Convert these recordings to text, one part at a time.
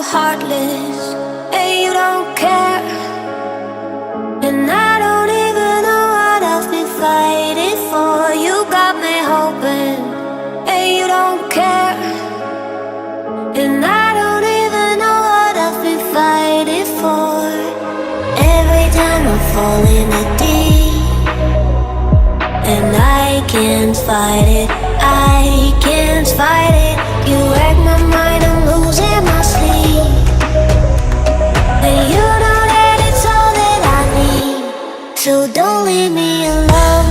heartless, and you don't care. And I don't even know what I've been fighting for. You got me hoping, and you don't care. And I don't even know what I've been fighting for. Every time I fall in a deep, and I can't fight it, I can't fight it. You wreck my mind, I'm losing my sleep. And you know that it's all that I need, so don't leave me alone.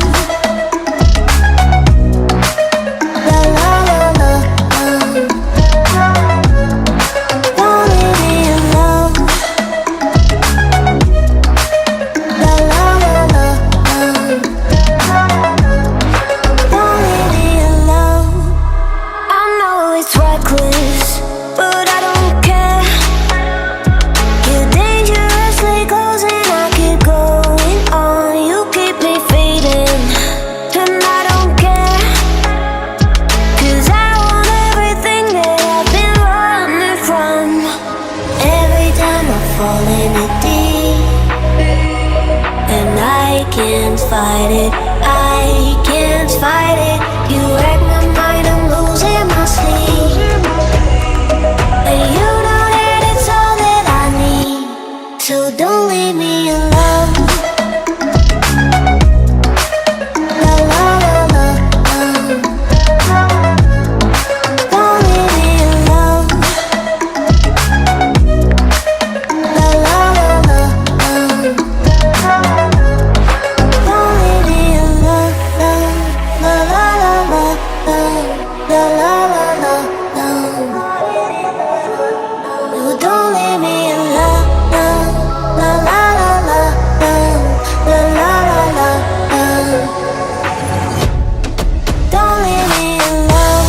La la la la, don't leave me alone. La la la la, don't leave me alone. I know it's reckless, but I don't care. You're dangerously close and I keep going on. You keep me fading, and I don't care. 'Cause I want everything that I've been running from. Every time I fall in it deep, and I can't fight it, I can't fight it. You wreck my mind, I'm losing my sleep. And you know that it's all that I need, so don't leave me alone. La la la la, don't leave me alone. La la la la, don't leave me alone. La la la la, la la la la, no, don't leave me alone. La la la la, la la la la, don't leave me alone.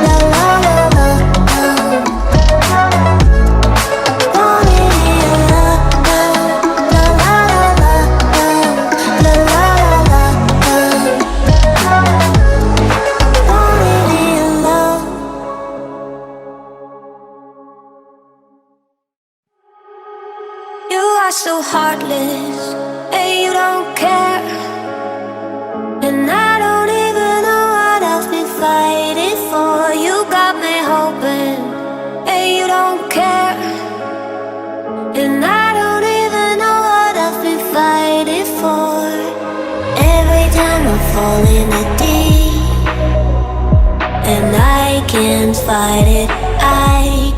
La la la la, don't leave me alone. La la la la, la la la la, don't leave me alone. You are so heartless, and you don't care. And I don't even know what I've been fighting for. You got me hoping, and you don't care. And I don't even know what I've been fighting for. Every time I fall in a deep, and I can't fight it, I